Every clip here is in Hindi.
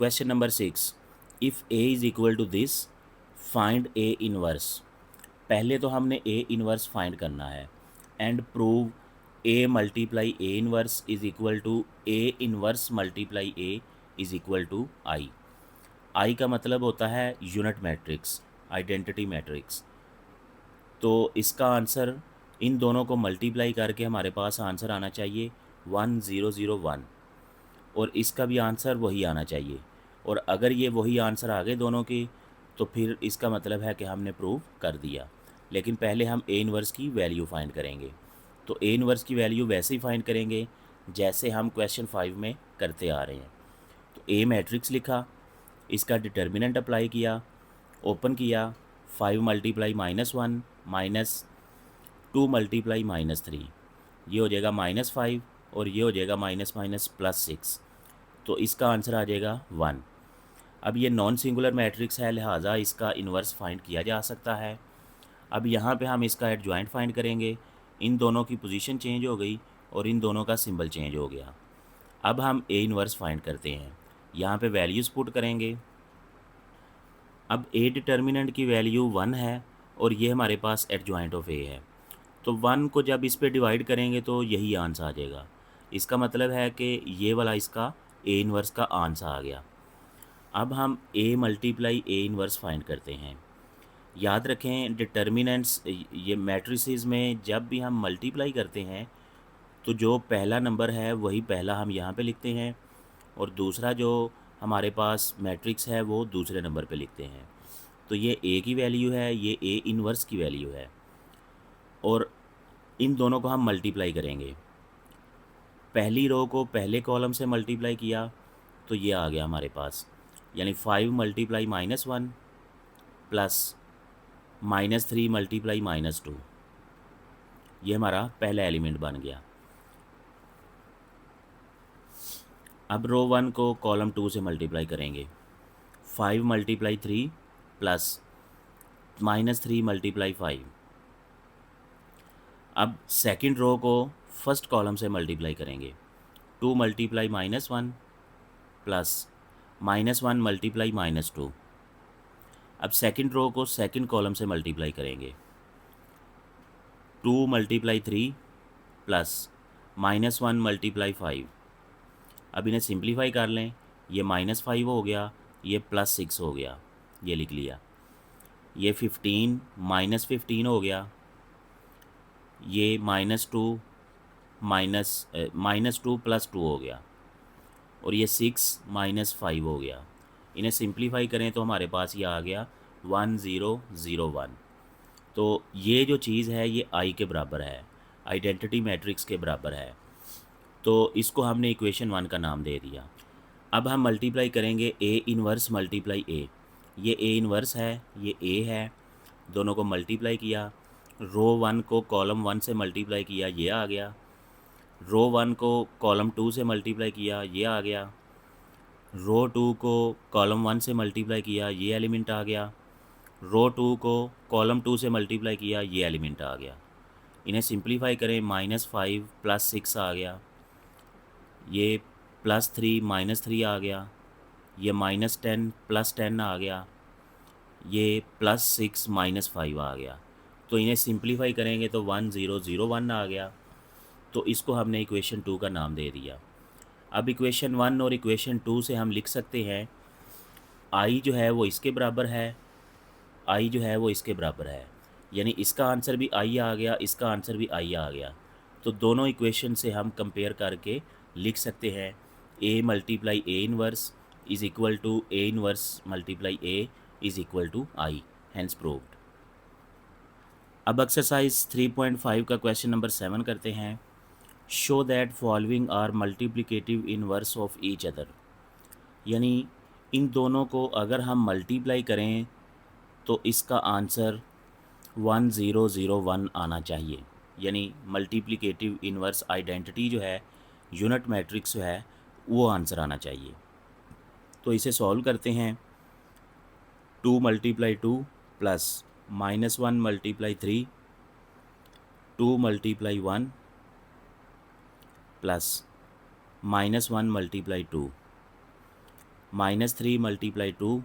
Question number 6, if A is equal to this find A inverse. पहले तो हमने ए इनवर्स फाइंड करना है and prove A multiply A inverse is equal to A inverse multiply A is equal to I. I का मतलब होता है यूनिट मैट्रिक्स, आइडेंटिटी मैट्रिक्स। तो इसका आंसर इन दोनों को मल्टीप्लाई करके हमारे पास आंसर आना चाहिए 1001, और इसका भी आंसर वही आना चाहिए। और अगर ये वही आंसर आ गए दोनों के, तो फिर इसका मतलब है कि हमने प्रूव कर दिया। लेकिन पहले हम ए इनवर्स की वैल्यू फाइंड करेंगे। तो ए इनवर्स की वैल्यू वैसे ही फाइंड करेंगे जैसे हम क्वेश्चन 5 में करते आ रहे हैं। तो ए मैट्रिक्स लिखा, इसका डिटर्मिनेंट अप्लाई किया, ओपन किया, 5 मल्टीप्लाई -1 माइनस 2 मल्टीप्लाई -3, ये हो जाएगा -5, और ये हो जाएगा माइनस माइनस +6। तो इसका आंसर आ जाएगा 1। अब ये नॉन सिंगुलर मैट्रिक्स है, लिहाजा इसका इन्वर्स फाइंड किया जा सकता है। अब यहाँ पे हम इसका एडजॉइंट फाइंड करेंगे। इन दोनों की पोजीशन चेंज हो गई और इन दोनों का सिंबल चेंज हो गया। अब हम ए इन्वर्स फाइंड करते हैं। यहाँ पे वैल्यूज़ पुट करेंगे। अब ए डिटर्मिनेंट की वैल्यू 1 है और ये हमारे पास एडजॉइंट ऑफ ए है। तो 1 को जब इस पे डिवाइड करेंगे तो यही आंसर आ जाएगा। इसका मतलब है कि ये वाला इसका ए इन्वर्स का आंसर आ गया। अब हम ए मल्टीप्लाई ए इन्वर्स फाइंड करते हैं। याद रखें डिटर्मिनेंट्स, ये मैट्रिसेस में जब भी हम मल्टीप्लाई करते हैं तो जो पहला नंबर है वही पहला हम यहाँ पे लिखते हैं, और दूसरा जो हमारे पास मैट्रिक्स है वो दूसरे नंबर पे लिखते हैं। तो ये ए की वैल्यू है, ये ए इन्वर्स की वैल्यू है, और इन दोनों को हम मल्टीप्लाई करेंगे। पहली रो को पहले कॉलम से मल्टीप्लाई किया तो ये आ गया हमारे पास, यानी 5 मल्टीप्लाई -1 प्लस -3 मल्टीप्लाई -2, ये हमारा पहला एलिमेंट बन गया। अब रो 1 को कॉलम 2 से मल्टीप्लाई करेंगे। 5 मल्टीप्लाई 3 प्लस -3 मल्टीप्लाई 5। अब सेकंड रो को फर्स्ट कॉलम से मल्टीप्लाई करेंगे। 2 मल्टीप्लाई -1 प्लस -1 मल्टीप्लाई -2। अब सेकंड रो को सेकंड कॉलम से मल्टीप्लाई करेंगे। 2 मल्टीप्लाई 3 प्लस -1 मल्टीप्लाई 5। अब इन्हें सिंप्लीफाई कर लें, ये -5 हो गया, ये +6 हो गया, ये लिख लिया। ये 15 -15 हो गया, ये -2 +2 हो गया, और ये 6 -5 हो गया। इन्हें सिंप्लीफाई करें तो हमारे पास ये आ गया 1001। तो ये जो चीज़ है ये आई के बराबर है, आइडेंटिटी मैट्रिक्स के बराबर है। तो इसको हमने इक्वेशन 1 का नाम दे दिया। अब हम मल्टीप्लाई करेंगे ए इनवर्स मल्टीप्लाई ए। ये ए इनवर्स है, ये ए है, दोनों को मल्टीप्लाई किया। रो 1 को कॉलम 1 से मल्टीप्लाई किया, ये आ गया। रो 1 को कॉलम 2 से मल्टीप्लाई किया, ये आ गया। रो 2 को कॉलम 1 से मल्टीप्लाई किया, ये एलिमेंट आ गया। रो 2 को कॉलम 2 से मल्टीप्लाई किया, ये एलिमेंट आ गया। इन्हें सिंप्लीफाई करें, -5 +6 आ गया, ये +3 -3 आ गया, ये -10 +10 आ गया, ये +6 -5 आ गया। तो इन्हें सिंप्लीफाई करेंगे तो 1001 आ गया। तो इसको हमने इक्वेशन 2 का नाम दे दिया। अब इक्वेशन 1 और इक्वेशन 2 से हम लिख सकते हैं आई जो है वो इसके बराबर है, आई जो है वो इसके बराबर है, यानी इसका आंसर भी आई आ गया, इसका आंसर भी आई आ गया। तो दोनों इक्वेशन से हम कंपेयर करके लिख सकते हैं A multiply A inverse is equal to A inverse multiply A is equal to I, hence proved. अब एक्सरसाइज 3.5 का क्वेश्चन नंबर 7 करते हैं। Show that following are multiplicative inverse of each other, यानी इन दोनों को अगर हम मल्टीप्लाई करें तो इसका आंसर 1001 आना चाहिए, यानी मल्टीप्लिकेटिव इनवर्स आइडेंटिटी जो है, यूनिट मैट्रिक्स जो है, वो आंसर आना चाहिए। तो इसे सॉल्व करते हैं। 2 multiply 2 plus -1 multiply 3, 2 multiply 1 plus -1 multiply 2। -3 multiply 2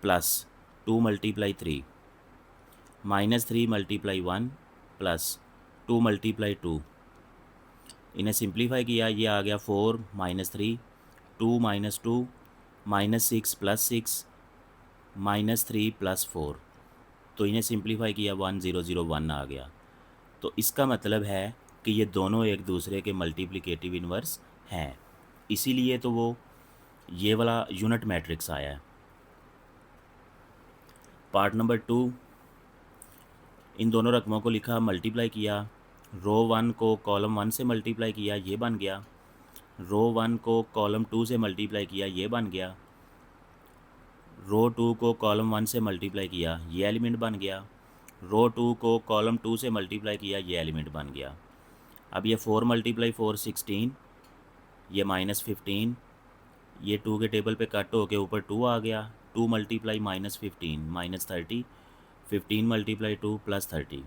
plus 2 multiply 3, -3 multiply 1 plus 2 multiply 2। इन्हें सिंप्लीफाई किया, ये आ गया 4 -3, 2 -2, -6 प्लस 6, -3 प्लस 4। तो इन्हें सिंप्लीफाई किया 1001 आ गया। तो इसका मतलब है कि ये दोनों एक दूसरे के मल्टीप्लिकेटिव इन्वर्स हैं, इसीलिए तो वो ये वाला यूनिट मैट्रिक्स आया है। पार्ट नंबर 2, इन दोनों रकमों को लिखा, मल्टीप्लाई किया, रो 1 को कॉलम 1 से मल्टीप्लाई किया, ये बन गया। रो 1 को कॉलम 2 से मल्टीप्लाई किया, ये बन गया। रो 2 को कॉलम 1 से मल्टीप्लाई किया, ये एलिमेंट बन गया। रो 2 को कॉलम 2 से मल्टीप्लाई किया, ये एलिमेंट बन गया। अब ये 4 मल्टीप्लाई 4 16, ये -15, ये 2 के टेबल पे कट होके ऊपर 2 आ गया। 2 मल्टीप्लाई -15 -30, 15 मल्टीप्लाई 2 +30,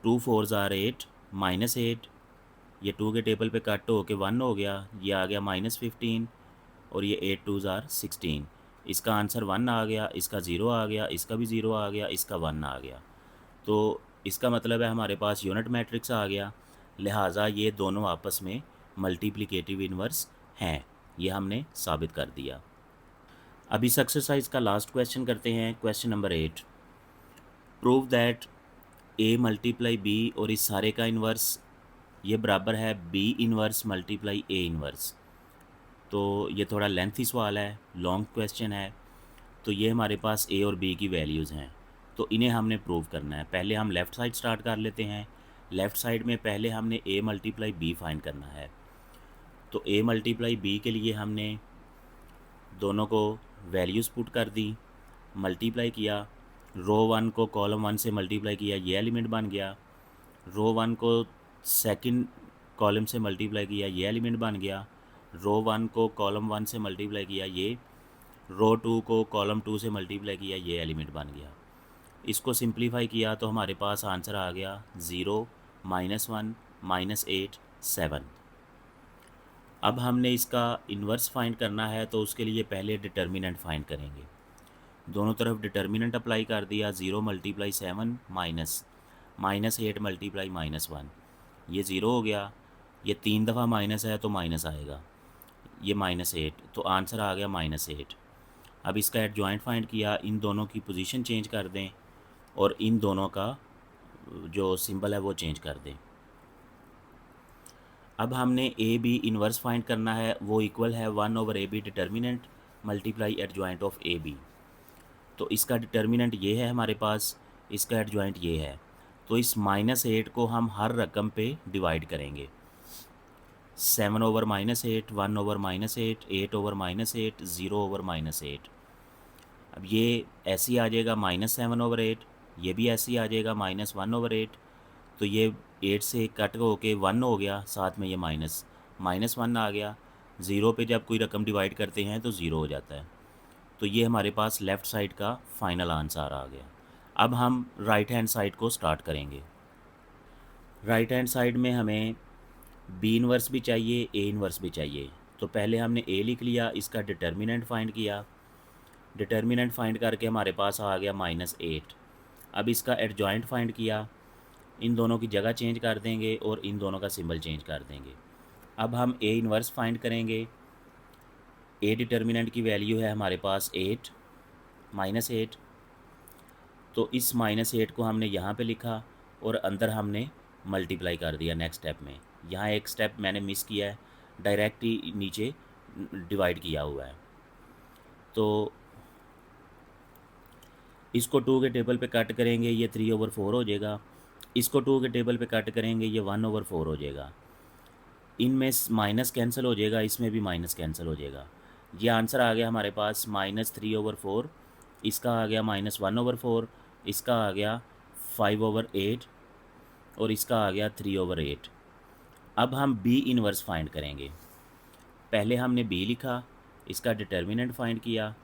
2 4 ज़ार 8 -8, ये 2 के टेबल पे कट होके 1 हो गया, ये आ गया -15, और ये 8 2 ज़ार 16। इसका आंसर 1 आ गया, इसका 0 आ गया, इसका भी 0 आ गया, इसका 1 आ गया। तो इसका मतलब है हमारे पास यूनिट मैट्रिक्स आ गया, लिहाजा ये दोनों आपस में मल्टीप्लिकेटिव इन्वर्स हैं, ये हमने साबित कर दिया। अब इस एक्सरसाइज का लास्ट क्वेश्चन करते हैं, question number 8। Prove that A multiply B, और इस सारे का इन्वर्स ये बराबर है B inverse multiply A inverse. तो ये थोड़ा लेंथी सवाल है, लॉन्ग क्वेश्चन है। तो ये हमारे पास ए और बी की वैल्यूज़ हैं, तो इन्हें हमने प्रूव करना है। पहले हम लेफ़्ट साइड स्टार्ट कर लेते हैं। लेफ़्ट साइड में पहले हमने ए मल्टीप्लाई बी फाइंड करना है। तो ए मल्टीप्लाई बी के लिए हमने दोनों को वैल्यूज़ पुट कर दी, मल्टीप्लाई किया। रो 1 को कॉलम 1 से मल्टीप्लाई किया, ये एलिमेंट बन गया। रो 1 को सेकंड कॉलम से मल्टीप्लाई किया, ये एलिमेंट बन गया। रो 1 को कॉलम 1 से मल्टीप्लाई किया, ये। रो 2 को कॉलम 2 से मल्टीप्लाई किया, ये एलिमेंट बन गया। इसको सिंप्लीफाई किया तो हमारे पास आंसर आ गया 0 -1 -8 7। अब हमने इसका इन्वर्स फाइंड करना है, तो उसके लिए पहले डिटर्मिनेंट फाइंड करेंगे। दोनों तरफ डिटर्मिनेंट अप्लाई कर दिया, 0 मल्टीप्लाई 7 -8 मल्टीप्लाई -1, ये 0 हो गया। ये 3 दफ़ा माइनस है तो माइनस आएगा, ये -8, तो आंसर आ गया -8। अब इसका एडजॉइंट फाइंड किया, इन दोनों की पोजीशन चेंज कर दें और इन दोनों का जो सिंबल है वो चेंज कर दें। अब हमने ए बी इन्वर्स फाइंड करना है, वो इक्वल है 1/AB determinant multiply adjoint of A B. तो इसका डिटर्मिनेंट ये है हमारे पास, इसका एडजॉइंट ये है। तो इस -8 को हम हर रकम पे डिवाइड करेंगे। 7/-8, 1/-8, 8/-8, 0/-8। अब ये ऐसे ही आ जाएगा -7/8, ये भी ऐसे ही आ जाएगा -1/8। तो ये 8 से कट होके 1 हो गया, साथ में ये -1 आ गया। 0 पे जब कोई रकम डिवाइड करते हैं तो 0 हो जाता है। तो ये हमारे पास लेफ़्ट साइड का फाइनल आंसर आ गया। अब हम राइट हैंड साइड को स्टार्ट करेंगे। राइट हैंड साइड में हमें बी इन्वर्स भी चाहिए, ए इन्वर्स भी चाहिए। तो पहले हमने ए लिख लिया, इसका डिटर्मिनेंट फाइंड किया। डिटर्मिनेंट फाइंड करके हमारे पास आ गया -8। अब इसका एडजॉइंट फाइंड किया, इन दोनों की जगह चेंज कर देंगे और इन दोनों का सिंबल चेंज कर देंगे। अब हम ए इन्वर्स फाइंड करेंगे। ए डिटर्मिनेंट की वैल्यू है हमारे पास 8 -8। तो इस -8 को हमने यहाँ पे लिखा और अंदर हमने मल्टीप्लाई कर दिया नेक्स्ट स्टेप में। यहाँ एक स्टेप मैंने मिस किया है, डायरेक्ट ही नीचे डिवाइड किया हुआ है। तो इसको 2 के टेबल पे कट करेंगे, ये 3/4 हो जाएगा। इसको 2 के टेबल पे कट करेंगे, ये 1/4 हो जाएगा। इनमें माइनस कैंसिल हो जाएगा, इसमें भी माइनस कैंसिल हो जाएगा। ये आंसर आ गया हमारे पास -3/4, इसका आ गया -1/4, इसका आ गया 5/8 और इसका आ गया 3/8। अब हम बी इन्वर्स फाइंड करेंगे। पहले हमने बी लिखा, इसका डिटर्मिनेंट फाइंड किया।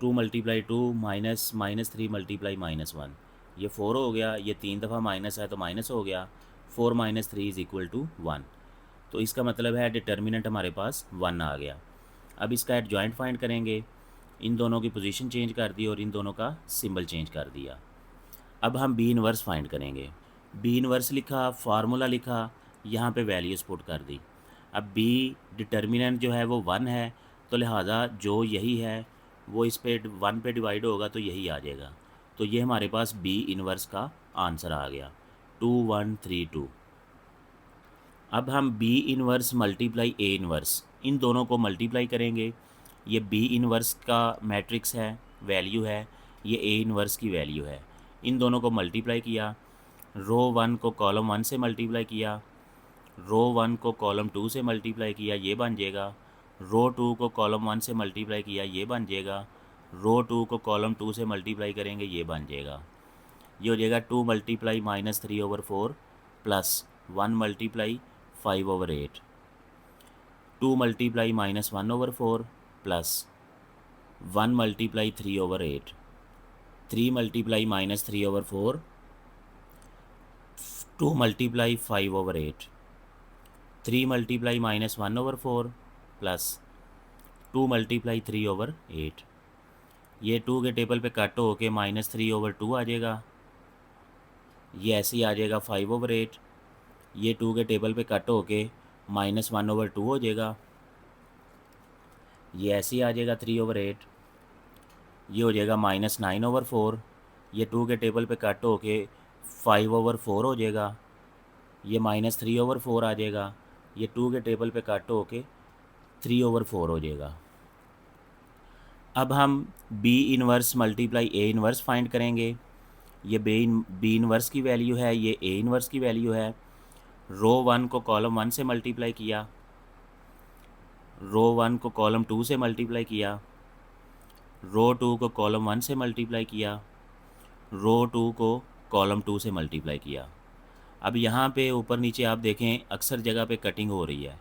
2 × 2 -3 मल्टीप्लाई -1, ये 4 हो गया। ये 3 दफ़ा माइनस है तो माइनस हो गया। 4 - 3 = 1। तो इसका मतलब है डिटर्मिनेंट हमारे पास 1 आ गया। अब इसका एडजॉइंट फाइंड करेंगे, इन दोनों की पोजीशन चेंज कर दी और इन दोनों का सिंबल चेंज कर दिया। अब हम बी इनवर्स फाइंड करेंगे। बी इनवर्स लिखा, फार्मूला लिखा, यहाँ पे वैल्यूज़ पुट कर दी। अब बी डिटर्मिनेंट जो है वो 1 है, तो लिहाजा जो यही है वो इस पे 1 पे डिवाइड होगा तो यही आ जाएगा। तो ये हमारे पास बी इनवर्स का आंसर आ गया 2132। अब हम B inverse multiply A inverse, इन दोनों को मल्टीप्लाई करेंगे। ये बी इनवर्स का मैट्रिक्स है, वैल्यू है, ये ए इनवर्स की वैल्यू है। इन दोनों को मल्टीप्लाई किया, रो 1 को कॉलम 1 से मल्टीप्लाई किया, रो 1 को कॉलम 2 से मल्टीप्लाई किया, ये बन जाएगा। रो 2 को कॉलम 1 से मल्टीप्लाई किया, ये बन जाएगा। रो 2 को कॉलम 2 से मल्टीप्लाई करेंगे, ये बन जाएगा। ये हो जाएगा 2 multiply -3/4 plus 1 multiply 5/8, 2 multiply -1/4 plus 1 multiply 3/8, 3 multiply -3/4, 2 multiply 5/8, 3 multiply -1/4 plus 2 multiply 3/8। ये 2 के टेबल पे कट हो के -3/2 आ जाएगा। ये ऐसे ही आ जाएगा 5/8। ये 2 के टेबल पे कट हो के -1/2 हो जाएगा। ये ऐसे ही आ जाएगा 3/8। ये हो जाएगा -9/4। ये 2 के टेबल पे कट हो के 5/4 हो जाएगा। ये -3/4 आ जाएगा। ये 2 के टेबल पे कट हो के 3/4 हो जाएगा। अब हम B inverse multiply A inverse find करेंगे। ये बी इनवर्स की वैल्यू है, ये ए इनवर्स की वैल्यू है। रो 1 को कॉलम 1 से मल्टीप्लाई किया, रो 1 को कॉलम 2 से मल्टीप्लाई किया, रो 2 को कॉलम 1 से मल्टीप्लाई किया, रो 2 को कॉलम 2 से मल्टीप्लाई किया। अब यहाँ पे ऊपर नीचे आप देखें अक्सर जगह पे कटिंग हो रही है,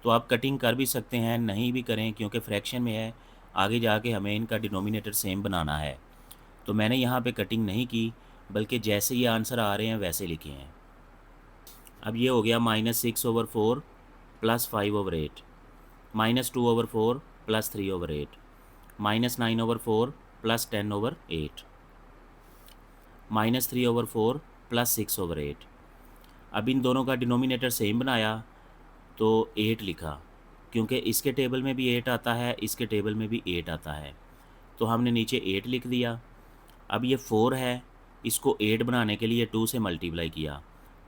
तो आप कटिंग कर भी सकते हैं, नहीं भी करें, क्योंकि फ्रैक्शन में है, आगे जाके हमें इनका डिनोमिनेटर सेम बनाना है। तो मैंने यहाँ पे कटिंग नहीं की, बल्कि जैसे ये आंसर आ रहे हैं वैसे लिखे हैं। अब ये हो गया -6/4 प्लस 5/8, -2/4 प्लस 3/8, -9/4 प्लस 10/8, -3/4 प्लस 6/8। अब इन दोनों का डिनोमिनेटर सेम बनाया तो 8 लिखा, क्योंकि इसके टेबल में भी 8 आता है, इसके टेबल में भी 8 आता है, तो हमने नीचे 8 लिख दिया। अब ये 4 है, इसको 8 बनाने के लिए 2 से मल्टीप्लाई किया,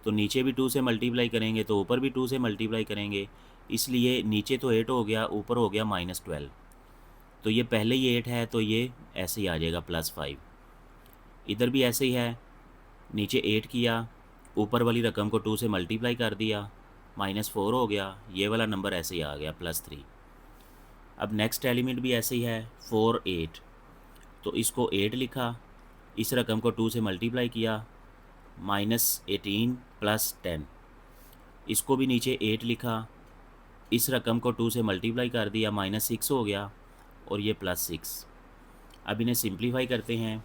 तो नीचे भी 2 से मल्टीप्लाई करेंगे तो ऊपर भी 2 से मल्टीप्लाई करेंगे, इसलिए नीचे तो 8 हो गया, ऊपर हो गया -12। तो ये पहले ही 8 है तो ये ऐसे ही आ जाएगा +5। इधर भी ऐसे ही है, नीचे 8 किया, ऊपर वाली रकम को 2 से मल्टीप्लाई कर दिया, -4 हो गया, ये वाला नंबर ऐसे ही आ गया +3। अब नेक्स्ट एलिमेंट भी ऐसे ही है 4 8, तो इसको 8 लिखा, इस रकम को 2 से मल्टीप्लाई किया, -18 प्लस 10, इसको भी नीचे 8 लिखा, इस रकम को 2 से मल्टीप्लाई कर दिया, -6 हो गया और ये +6। अब इन्हें सिंप्लीफाई करते हैं,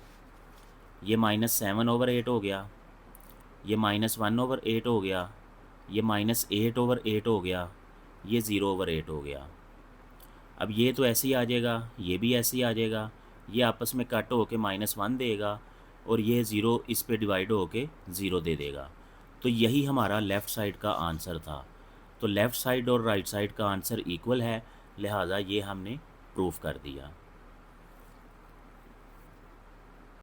ये -7/8 हो गया, ये -1/8 हो गया, ये -8/8 हो गया, ये 0/8 हो गया। अब ये तो ऐसे ही आ जाएगा, ये भी ऐसे ही आ जाएगा, ये आपस में कट हो के -1 देगा और ये 0 इस पे डिवाइड हो के 0 दे देगा। तो यही हमारा लेफ़्ट साइड का आंसर था। तो लेफ़्ट साइड और राइट साइड का आंसर इक्वल है, लिहाजा ये हमने प्रूफ कर दिया।